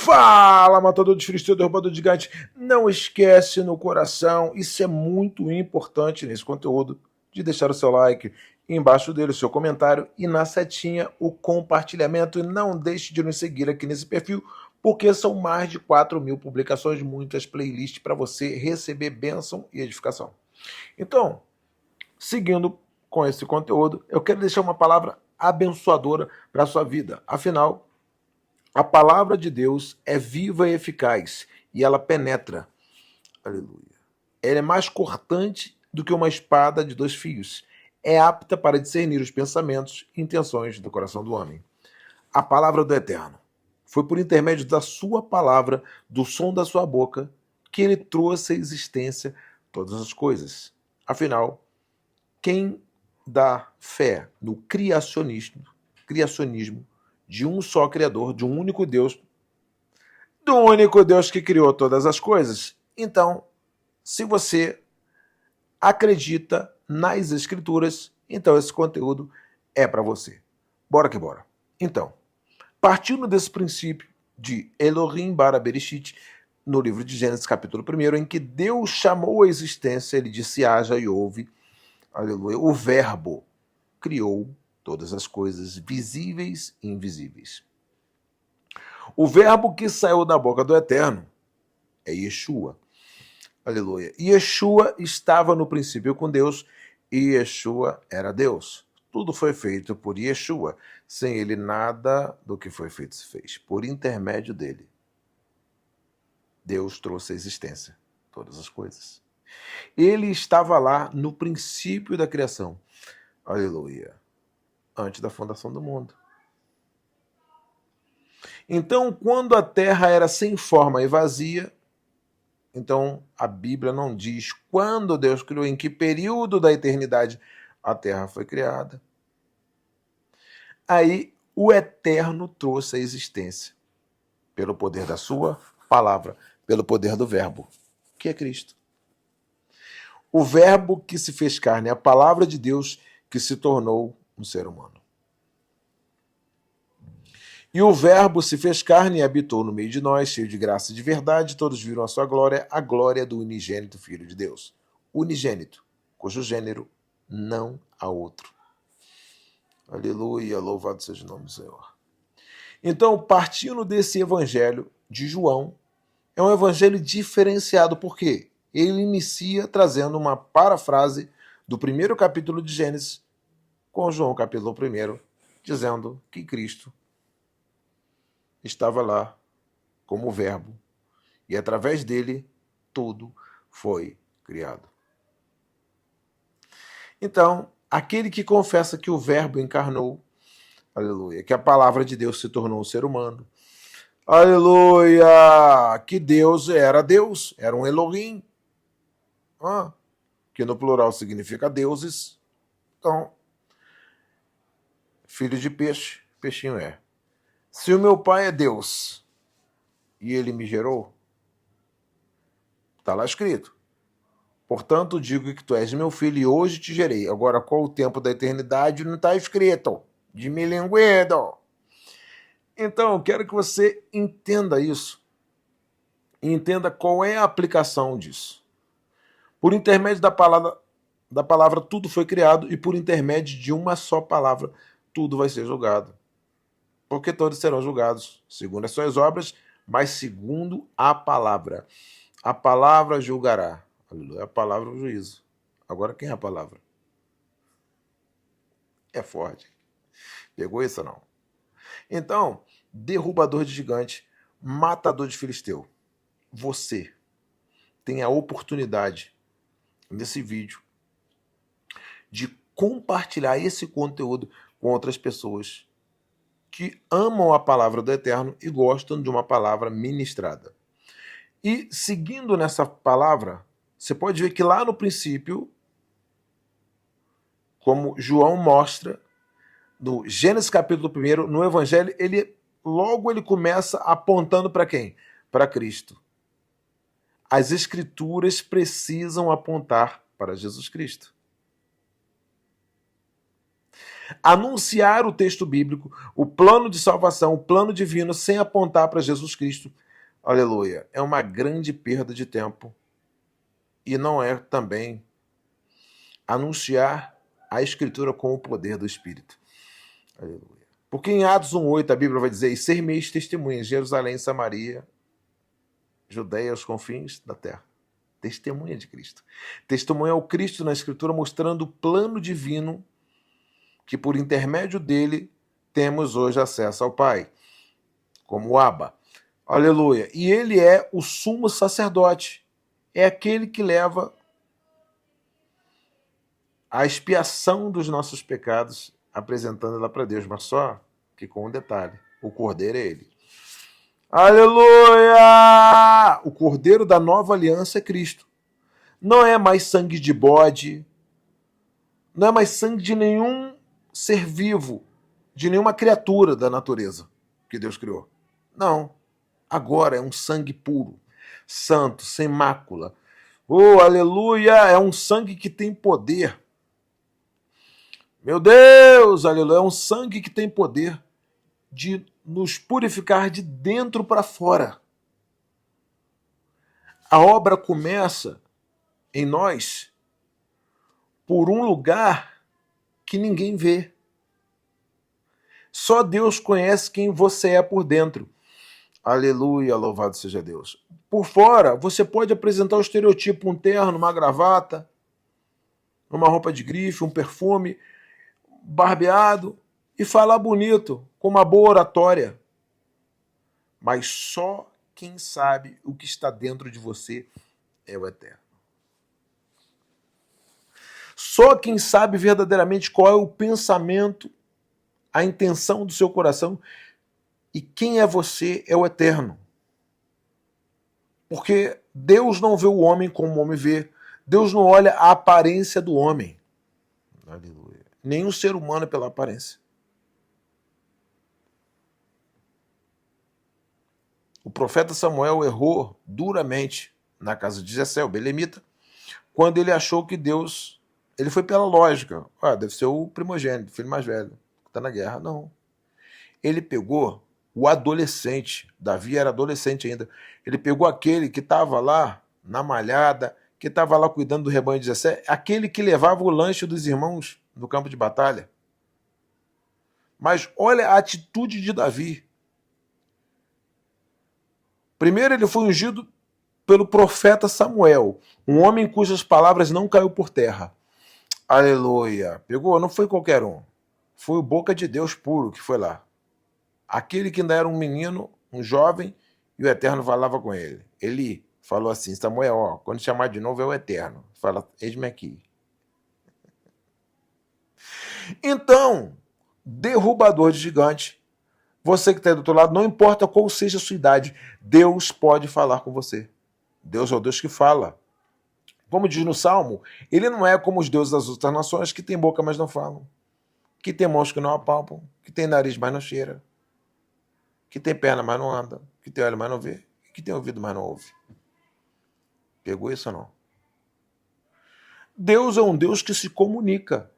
Fala, matador de filisteu, derrubador de gigante. Não esquece no coração, isso é muito importante nesse conteúdo, de deixar o seu like, embaixo dele o seu comentário e na setinha o compartilhamento. E não deixe de nos seguir aqui nesse perfil, porque são mais de 4.000 publicações, muitas playlists para você receber bênção e edificação. Então, seguindo com esse conteúdo, eu quero deixar uma palavra abençoadora para a sua vida. Afinal, a palavra de Deus é viva e eficaz e ela penetra. Aleluia. Ela é mais cortante do que uma espada de dois fios. É apta para discernir os pensamentos e intenções do coração do homem. A palavra do Eterno. Foi por intermédio da sua palavra, do som da sua boca, que ele trouxe à existência todas as coisas. Afinal, quem dá fé no criacionismo de um só Criador, de um único Deus, do único Deus que criou todas as coisas. Então, se você acredita nas Escrituras, então esse conteúdo é para você. Bora que bora. Então, partindo desse princípio de Elohim bara Bereshit, no livro de Gênesis, capítulo 1, em que Deus chamou a existência, ele disse: haja e houve, aleluia, o Verbo criou todas as coisas, visíveis e invisíveis. O verbo que saiu da boca do Eterno é Yeshua. Aleluia. Yeshua estava no princípio com Deus e Yeshua era Deus. Tudo foi feito por Yeshua. Sem ele, nada do que foi feito se fez. Por intermédio dele, Deus trouxe à existência todas as coisas. Ele estava lá no princípio da criação. Aleluia. Antes da fundação do mundo. Então, quando a terra era sem forma e vazia, então a Bíblia não diz quando Deus criou, em que período da eternidade a terra foi criada. Aí o Eterno trouxe a existência, pelo poder da sua palavra, pelo poder do Verbo, que é Cristo. O Verbo que se fez carne, a palavra de Deus que se tornou um ser humano. E o Verbo se fez carne e habitou no meio de nós, cheio de graça e de verdade. Todos viram a glória do unigênito Filho de Deus. Unigênito, cujo gênero não há outro. Aleluia, louvado seja o nome do Senhor. Então, partindo desse evangelho de João, é um evangelho diferenciado, porque ele inicia trazendo uma parafrase do primeiro capítulo de Gênesis, com João capítulo 1, dizendo que Cristo estava lá como verbo, e através dele tudo foi criado. Então, aquele que confessa que o verbo encarnou, aleluia, que a palavra de Deus se tornou um ser humano, aleluia, que Deus, era um Elohim, que no plural significa deuses. Então, filho de peixe, peixinho é. Se o meu pai é Deus e ele me gerou, está lá escrito: portanto, digo que tu és meu filho e hoje te gerei. Agora, qual o tempo da eternidade não está escrito. De milinguedo. Então, eu quero que você entenda isso. E entenda qual é a aplicação disso. Por intermédio da palavra, tudo foi criado, e por intermédio de uma só palavra, tudo vai ser julgado. Porque todos serão julgados, segundo as suas obras, mas segundo a palavra. A palavra julgará. Aleluia. A palavra é o juízo. Agora, quem é a palavra? É forte. Pegou isso ou não? Então, derrubador de gigante, matador de filisteu. Você tem a oportunidade, nesse vídeo, de compartilhar esse conteúdo com outras pessoas que amam a palavra do Eterno e gostam de uma palavra ministrada. E seguindo nessa palavra, você pode ver que lá no princípio, como João mostra, no Gênesis capítulo 1, no Evangelho, ele começa apontando para quem? Para Cristo. As Escrituras precisam apontar para Jesus Cristo. Anunciar o texto bíblico, o plano de salvação, o plano divino, sem apontar para Jesus Cristo, aleluia, é uma grande perda de tempo. E não é também anunciar a Escritura com o poder do Espírito. Aleluia. Porque em Atos 1,8 a Bíblia vai dizer: e ser meus testemunhas, Jerusalém, Samaria, Judeia, aos confins da terra. Testemunha de Cristo. Testemunha ao Cristo na Escritura, mostrando o plano divino que por intermédio dele temos hoje acesso ao Pai, como o Abba. Aleluia. E ele é o sumo sacerdote. É aquele que leva a expiação dos nossos pecados, apresentando-la para Deus. Mas só que com um detalhe: o Cordeiro é ele. Aleluia! O Cordeiro da nova aliança é Cristo. Não é mais sangue de bode, não é mais sangue de nenhum ser vivo, de nenhuma criatura da natureza que Deus criou. Não. Agora é um sangue puro, santo, sem mácula. Oh, aleluia! É um sangue que tem poder. Meu Deus, aleluia! É um sangue que tem poder de nos purificar de dentro para fora. A obra começa em nós por um lugar que ninguém vê. Só Deus conhece quem você é por dentro. Aleluia, louvado seja Deus. Por fora, você pode apresentar o estereotipo: um terno, uma gravata, uma roupa de grife, um perfume, barbeado, e falar bonito, com uma boa oratória. Mas só quem sabe o que está dentro de você é o Eterno. Só quem sabe verdadeiramente qual é o pensamento, a intenção do seu coração e quem é você é o Eterno. Porque Deus não vê o homem como o homem vê. Deus não olha a aparência do homem. Aleluia. Nem o ser humano é pela aparência. O profeta Samuel errou duramente na casa de Jessé, o belemita, quando ele achou que Deus... Ele foi pela lógica. Deve ser o primogênito, o filho mais velho, que está na guerra. Não. Ele pegou o adolescente. Davi era adolescente ainda. Ele pegou aquele que estava lá na malhada, que estava lá cuidando do rebanho de Jessé, aquele que levava o lanche dos irmãos no campo de batalha. Mas olha a atitude de Davi. Primeiro ele foi ungido pelo profeta Samuel, um homem cujas palavras não caiu por terra. Aleluia. Pegou, não foi qualquer um. Foi o boca de Deus puro que foi lá. Aquele que ainda era um menino, um jovem, e o Eterno falava com ele. Ele falou assim: Samuel, quando chamar de novo é o Eterno. Fala, eis-me aqui. Então, derrubador de gigante, você que está do outro lado, não importa qual seja a sua idade, Deus pode falar com você. Deus é o Deus que fala. Como diz no Salmo, ele não é como os deuses das outras nações, que tem boca, mas não falam, que tem mãos que não apalpam, que tem nariz, mas não cheira, que tem perna, mas não anda, que tem olho, mas não vê, que tem ouvido, mas não ouve. Pegou isso ou não? Deus é um Deus que se comunica.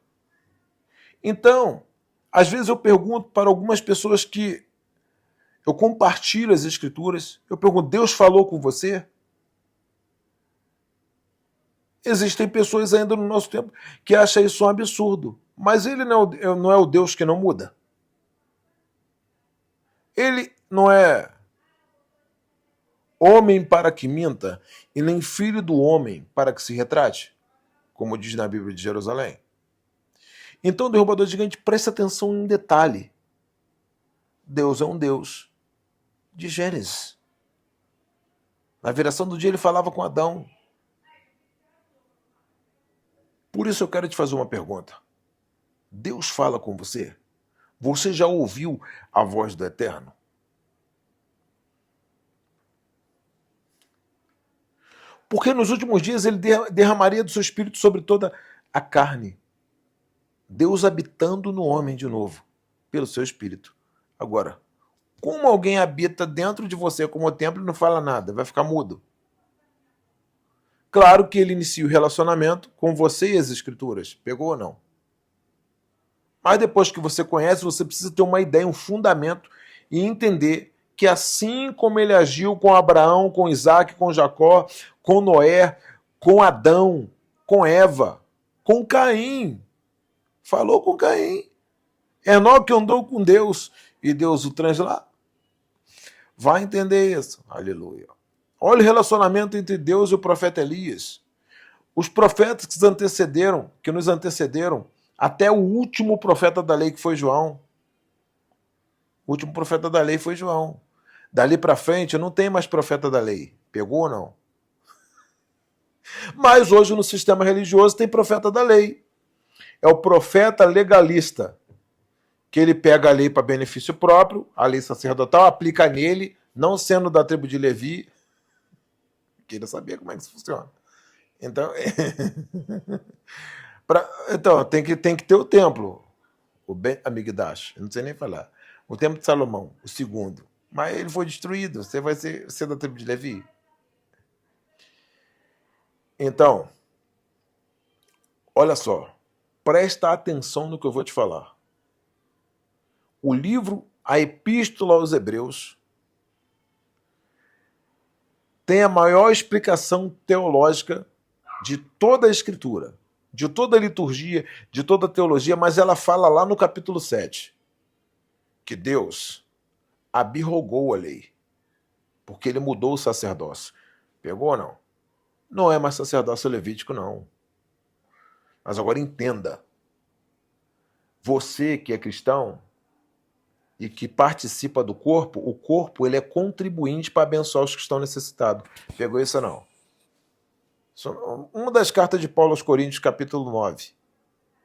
Então, às vezes eu pergunto para algumas pessoas que eu compartilho as escrituras, eu pergunto: Deus falou com você? Existem pessoas ainda no nosso tempo que acham isso um absurdo. Mas ele não é o Deus que não muda. Ele não é homem para que minta, e nem filho do homem para que se retrate, como diz na Bíblia de Jerusalém. Então, derrubador de gigante, preste atenção em um detalhe. Deus é um Deus de Gênesis. Na viração do dia ele falava com Adão. Por isso eu quero te fazer uma pergunta. Deus fala com você? Você já ouviu a voz do Eterno? Porque nos últimos dias ele derramaria do seu espírito sobre toda a carne. Deus habitando no homem de novo, pelo seu espírito. Agora, como alguém habita dentro de você como o templo e não fala nada? Vai ficar mudo. Claro que ele inicia o relacionamento com você e as escrituras. Pegou ou não? Mas depois que você conhece, você precisa ter uma ideia, um fundamento e entender que assim como ele agiu com Abraão, com Isaac, com Jacó, com Noé, com Adão, com Eva, com Caim, falou com Caim. Enoque andou com Deus e Deus o translá. Vai entender isso. Aleluia. Olha o relacionamento entre Deus e o profeta Elias. Os profetas que nos antecederam, até o último profeta da lei, que foi João. O último profeta da lei foi João. Dali para frente, não tem mais profeta da lei. Pegou ou não? Mas hoje no sistema religioso tem profeta da lei. É o profeta legalista, que ele pega a lei para benefício próprio, a lei sacerdotal, aplica nele, não sendo da tribo de Levi. Queria saber como é que isso funciona. Então, então tem que ter o templo, o Ben Amigdash, eu não sei nem falar. O templo de Salomão, o segundo. Mas ele foi destruído, você vai ser da tribo de Levi. Então, olha só, presta atenção no que eu vou te falar. O livro, a Epístola aos Hebreus, tem a maior explicação teológica de toda a Escritura, de toda a liturgia, de toda a teologia, mas ela fala lá no capítulo 7 que Deus abrogou a lei, porque ele mudou o sacerdócio. Pegou ou não? Não é mais sacerdócio levítico, não. Mas agora entenda, você que é cristão e que participa do corpo, o corpo ele é contribuinte para abençoar os que estão necessitados. Pegou isso ou não? Uma das cartas de Paulo aos Coríntios, capítulo 9.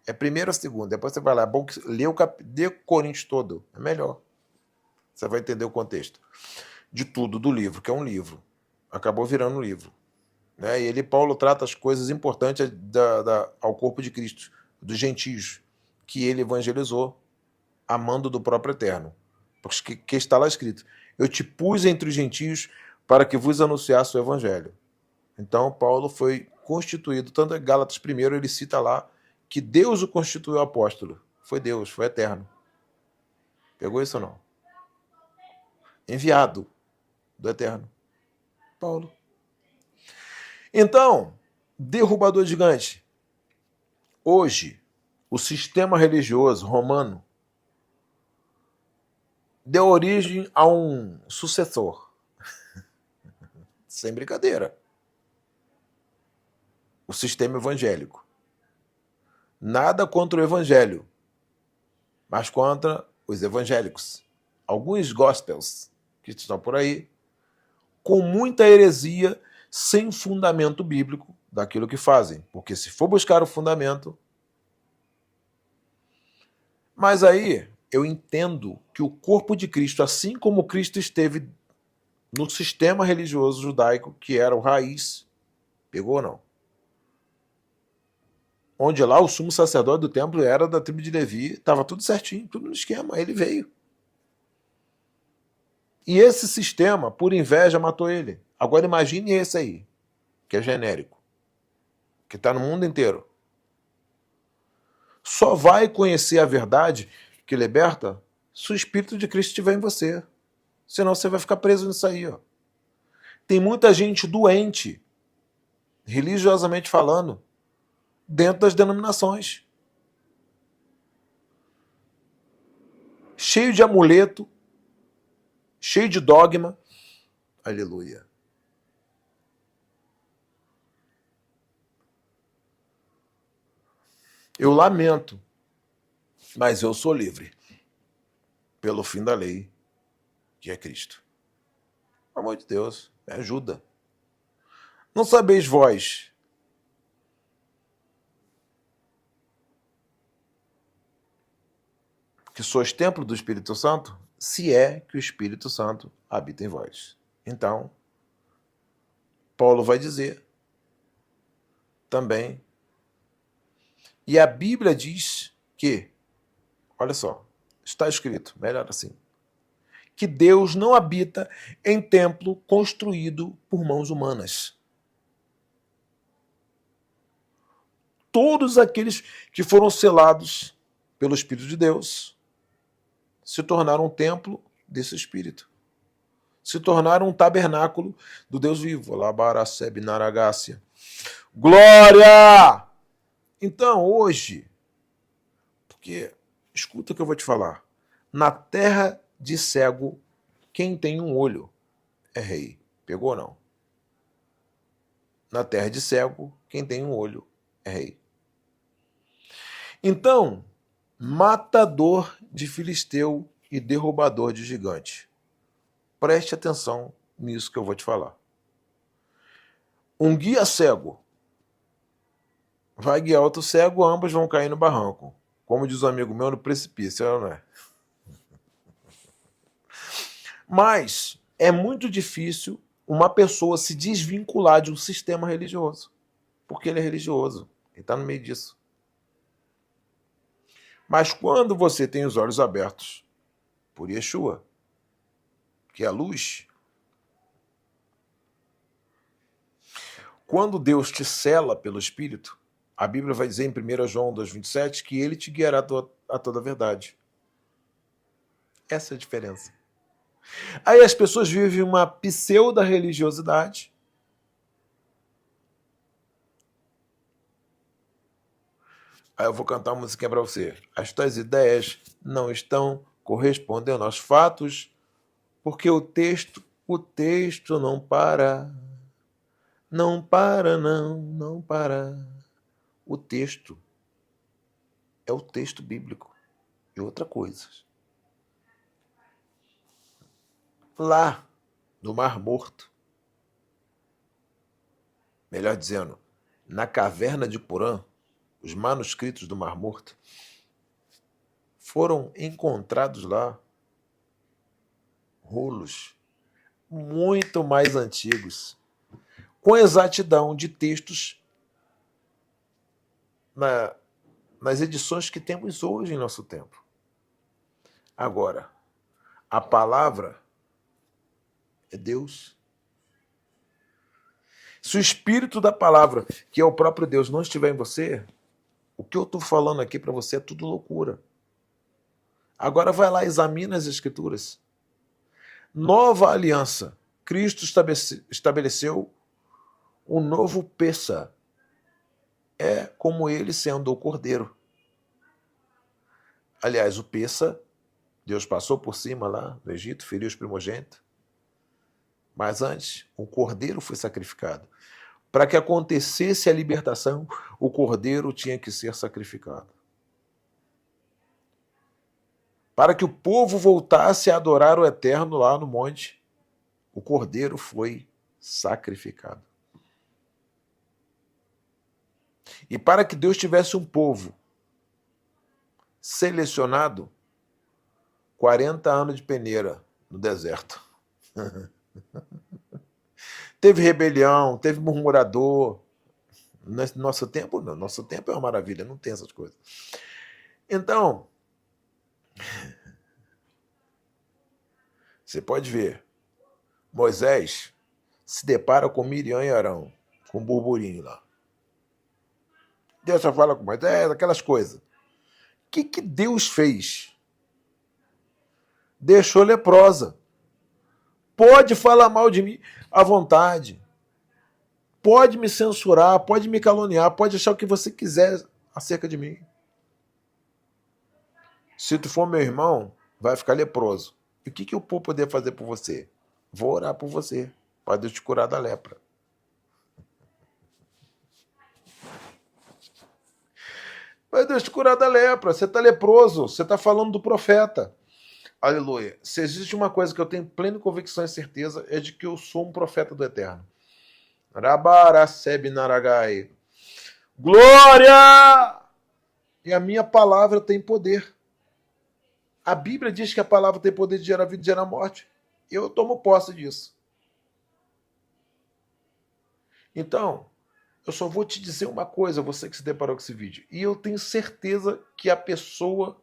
É primeira ou segunda. Depois você vai lá. É bom que lê o Coríntios todo. É melhor. Você vai entender o contexto. De tudo do livro, que é um livro. Acabou virando um livro. Né? E Paulo trata as coisas importantes ao corpo de Cristo, dos gentios, que ele evangelizou, amando do próprio Eterno. Porque está lá escrito: eu te pus entre os gentios para que vos anunciasse o evangelho. Então, Paulo foi constituído, tanto em Gálatas 1, ele cita lá que Deus o constituiu apóstolo. Foi Deus, foi eterno. Pegou isso ou não? Enviado do eterno. Paulo. Então, derrubador gigante. Hoje, o sistema religioso romano deu origem a um sucessor. Sem brincadeira. O sistema evangélico. Nada contra o evangelho, mas contra os evangélicos. Alguns gospels que estão por aí, com muita heresia, sem fundamento bíblico daquilo que fazem. Porque se for buscar o fundamento... Mas aí eu entendo que o corpo de Cristo, assim como Cristo esteve no sistema religioso judaico, que era o raiz, pegou ou não? Onde lá o sumo sacerdote do templo era da tribo de Levi, estava tudo certinho, tudo no esquema, ele veio. E esse sistema, por inveja, matou ele. Agora imagine esse aí, que é genérico, que está no mundo inteiro. Só vai conhecer a verdade que liberta se o Espírito de Cristo estiver em você. Senão você vai ficar preso nisso aí. Ó. Tem muita gente doente, religiosamente falando, dentro das denominações. Cheio de amuleto, cheio de dogma. Aleluia. Eu lamento, mas eu sou livre pelo fim da lei, que é Cristo. Pelo amor de Deus, me ajuda. Não sabeis vós que sois templo do Espírito Santo, se é que o Espírito Santo habita em vós. Então, Paulo vai dizer também, e a Bíblia diz que, olha só, está escrito, melhor assim, que Deus não habita em templo construído por mãos humanas. Todos aqueles que foram selados pelo Espírito de Deus, se tornaram um templo desse Espírito. Se tornaram um tabernáculo do Deus vivo. Labaracebe Naragácia. Glória! Então, hoje, porque, escuta o que eu vou te falar. Na terra de cego, quem tem um olho é rei. Pegou ou não? Na terra de cego, quem tem um olho é rei. Então, matador de filisteu e derrubador de gigante. Preste atenção nisso que eu vou te falar. Um guia cego vai guiar outro cego, ambos vão cair no barranco. Como diz um amigo meu, no precipício, não é? Mas é muito difícil uma pessoa se desvincular de um sistema religioso. Porque ele é religioso. Ele está no meio disso. Mas quando você tem os olhos abertos por Yeshua, que é a luz, quando Deus te sela pelo Espírito, a Bíblia vai dizer em 1 João 2,27 que ele te guiará a toda a verdade. Essa é a diferença. Aí as pessoas vivem uma pseudo-religiosidade. Aí eu vou cantar uma musiquinha para você. As tuas ideias não estão correspondendo aos fatos, porque o texto não para. Não para, não para. O texto é o texto bíblico e outra coisa. Lá, no Mar Morto, melhor dizendo, na caverna de Porã, os manuscritos do Mar Morto, foram encontrados lá rolos muito mais antigos, com exatidão de textos nas edições que temos hoje em nosso tempo. Agora, a palavra é Deus. Se o espírito da palavra, que é o próprio Deus, não estiver em você, o que eu estou falando aqui para você é tudo loucura. Agora vai lá, examina as Escrituras. Nova aliança. Cristo estabeleceu um novo Pessa. É como ele sendo o Cordeiro. Aliás, o Pessa, Deus passou por cima lá no Egito, feriu os primogênitos. Mas antes, o Cordeiro foi sacrificado. Para que acontecesse a libertação, o Cordeiro tinha que ser sacrificado. Para que o povo voltasse a adorar o Eterno lá no monte, o Cordeiro foi sacrificado. E para que Deus tivesse um povo selecionado, 40 anos de peneira no deserto. Teve rebelião, teve murmurador. Nosso tempo, não. Nosso tempo é uma maravilha, não tem essas coisas. Então, você pode ver, Moisés se depara com Miriam e Arão, com um burburinho lá. Deus só fala com Moisés, aquelas coisas. O que Deus fez? Deixou leprosa. Pode falar mal de mim à vontade. Pode me censurar, pode me caluniar, pode achar o que você quiser acerca de mim. Se tu for meu irmão, vai ficar leproso. E o que eu vou poder fazer por você? Vou orar por você, para Deus te curar da lepra. Vai Deus te curar da lepra. Você está leproso, você está falando do profeta. Aleluia. Se existe uma coisa que eu tenho plena convicção e certeza, é de que eu sou um profeta do Eterno. Rabaracebe Naragai. Glória! E a minha palavra tem poder. A Bíblia diz que a palavra tem poder de gerar vida e gerar morte. Eu tomo posse disso. Então, eu só vou te dizer uma coisa, você que se deparou com esse vídeo. E eu tenho certeza que a pessoa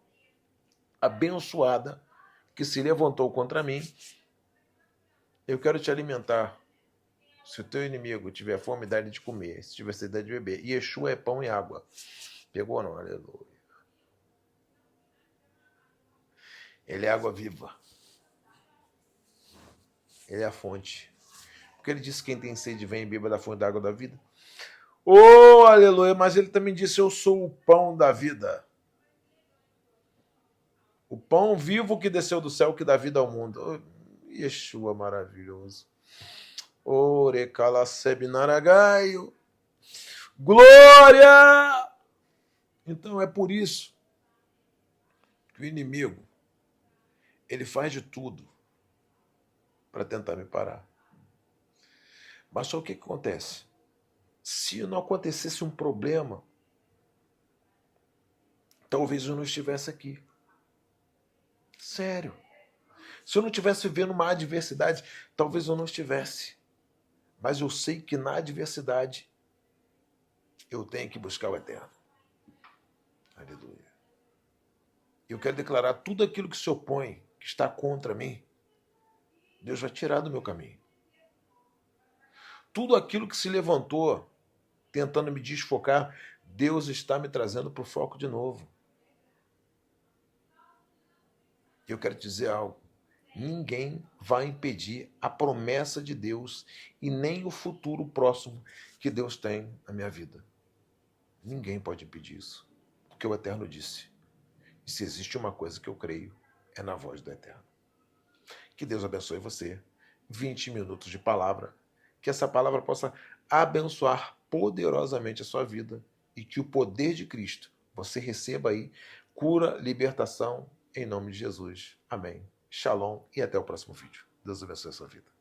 abençoada que se levantou contra mim, eu quero te alimentar. Se o teu inimigo tiver fome, dá-lhe de comer. Se tiver sede, dá de beber. Yeshua é pão e água. Pegou ou não? Aleluia. Ele é água viva. Ele é a fonte. Porque ele disse: quem tem sede, vem e beba da fonte da água da vida. Oh, aleluia! Mas ele também disse: eu sou o pão da vida. O pão vivo que desceu do céu, que dá vida ao mundo. Oh, Yeshua maravilhoso. Orecalacebinaragaio. Glória! Então é por isso que o inimigo, ele faz de tudo para tentar me parar. Mas só o que acontece? Se não acontecesse um problema, talvez eu não estivesse aqui. Sério. Se eu não estivesse vivendo uma adversidade, talvez eu não estivesse. Mas eu sei que na adversidade eu tenho que buscar o eterno. Aleluia. Eu quero declarar: tudo aquilo que se opõe, que está contra mim, Deus vai tirar do meu caminho. Tudo aquilo que se levantou, tentando me desfocar, Deus está me trazendo para o foco de novo. Eu quero te dizer algo. Ninguém vai impedir a promessa de Deus e nem o futuro próximo que Deus tem na minha vida. Ninguém pode impedir isso. Porque o Eterno disse. E se existe uma coisa que eu creio, é na voz do Eterno. Que Deus abençoe você. 20 minutos de palavra. Que essa palavra possa abençoar poderosamente a sua vida e que o poder de Cristo você receba aí cura, libertação, em nome de Jesus. Amém. Shalom e até o próximo vídeo. Deus abençoe a sua vida.